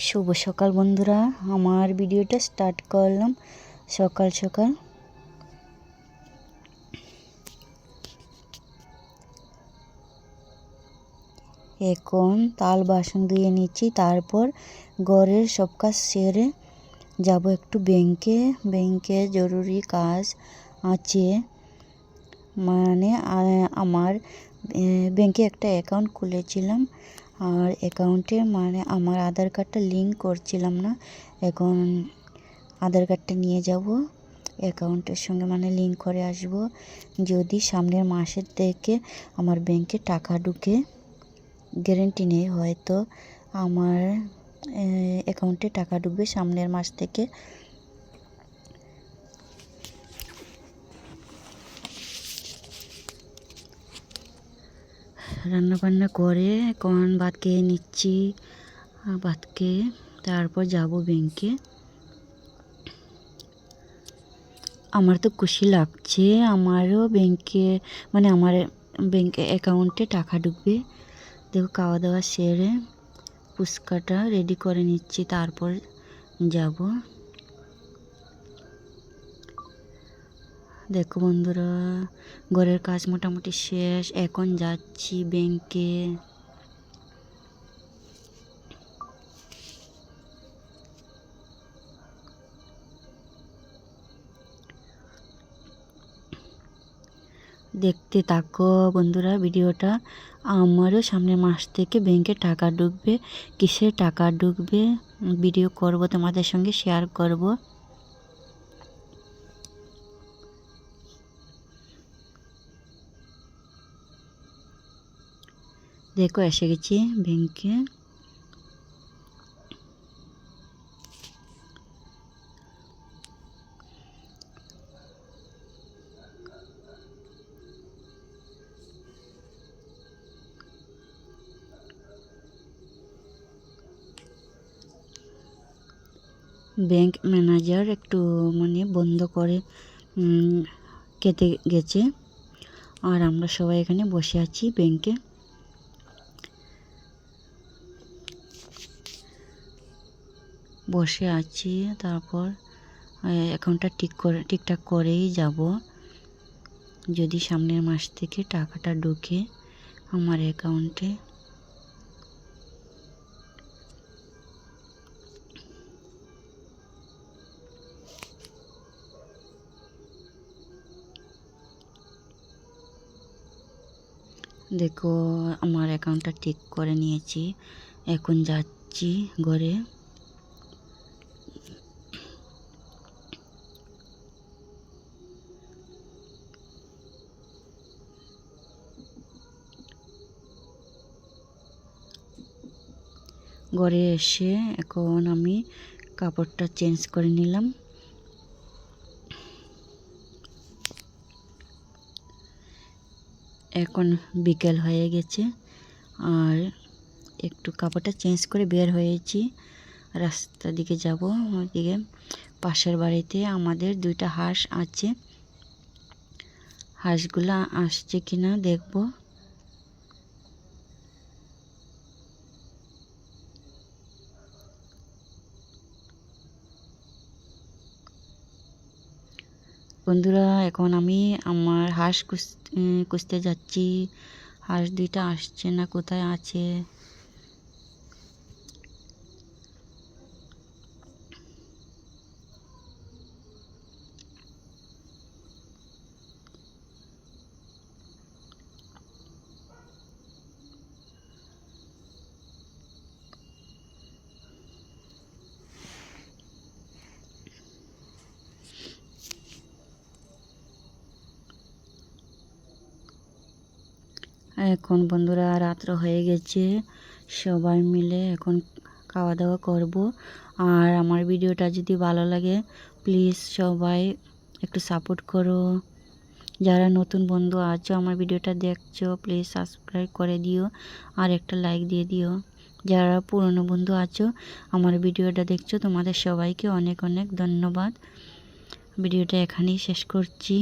শুভ সকাল বন্ধুরা, আমার ভিডিওটা স্টার্ট করলাম সকাল সকাল। এখন তাল বাসন ধুয়ে নিচ্ছি, তারপর ঘরের সব কাজ সেরে যাব একটু ব্যাংকে জরুরি কাজ আছে। মানে আমার ব্যাংকে একটা অ্যাকাউন্ট খুলেছিলাম, আর অ্যাকাউন্টে মানে আমার আধার কার্ডটা লিঙ্ক করছিলাম না। এখন আধার কার্ডটা নিয়ে যাব, অ্যাকাউন্টের সঙ্গে মানে লিঙ্ক করে আসব। যদি সামনের মাসের থেকে আমার ব্যাংকে টাকা ঢুকে, গ্যারেন্টি নেই, হয়তো আমার অ্যাকাউন্টে টাকা ঢুকবে সামনের মাস থেকে। রান্নাবান্না করে এখন ভাত খেয়ে নিচ্ছি, ভাত খেয়ে তারপর যাব ব্যাংকে। আমার তো খুশি লাগছে, আমারও ব্যাংকে মানে আমার ব্যাংকে অ্যাকাউন্টে টাকা ঢুকবে। দেখো খাওয়া দাওয়া সেরে ফুচকাটা রেডি করে নিচ্ছি, তারপর যাব। দেখো বন্ধুরা, ঘরের কাজ মোটামুটি শেষ, এখন যাচ্ছি ব্যাংকে। দেখতে থাকো বন্ধুরা ভিডিওটা। আমারও সামনের মাস থেকে ব্যাংকে টাকা ঢুকবে, কিসের টাকা ঢুকবে ভিডিও করব, তোমাদের সঙ্গে শেয়ার করব। দেখো এসে গেছি ব্যাংকে। ব্যাংক ম্যানেজার একটু মানে বন্ধ করে খেতে গেছে, আর আমরা সবাই এখানে বসে আছি ব্যাংকে। বসে আছি, তারপর অ্যাকাউন্টটা ঠিকঠাক করেই যাব। যদি সামনের মাস থেকে টাকাটা ঢোকে আমার অ্যাকাউন্টে। দেখো আমার অ্যাকাউন্টটা ঠিক করে নিয়েছি, এখন যাচ্ছি ঘরে। ঘরে এসে এখন আমি কাপড়টা চেঞ্জ করে নিলাম। এখন বিকেল হয়ে গেছে, আর একটু কাপড়টা চেঞ্জ করে বের হয়েছি, রাস্তার দিকে যাব। ওইদিকে পাশের বাড়িতে আমাদের 2টা হাঁস আছে, হাঁসগুলা আসছে কিনা দেখব। বন্ধুরা এখন আমি আমার হাঁস খুঁজতে যাচ্ছি, হাঁস 2টা আসছে না, কোথায় আছে। এখন বন্ধুরা রাত্র হয়ে গেছে, সবাই মিলে এখন খাওয়া দাওয়া করব। আর আমার ভিডিওটা যদি ভালো লাগে প্লিজ সবাই একটু সাপোর্ট করো। যারা নতুন বন্ধু আছো আমার ভিডিওটা দেখছো প্লিজ সাবস্ক্রাইব করে দিও, আর একটা লাইক দিয়ে দিও। যারা পুরনো বন্ধু আছো আমার ভিডিওটা দেখছো তোমাদের সবাইকে অনেক অনেক ধন্যবাদ। ভিডিওটা এখানেই শেষ করছি।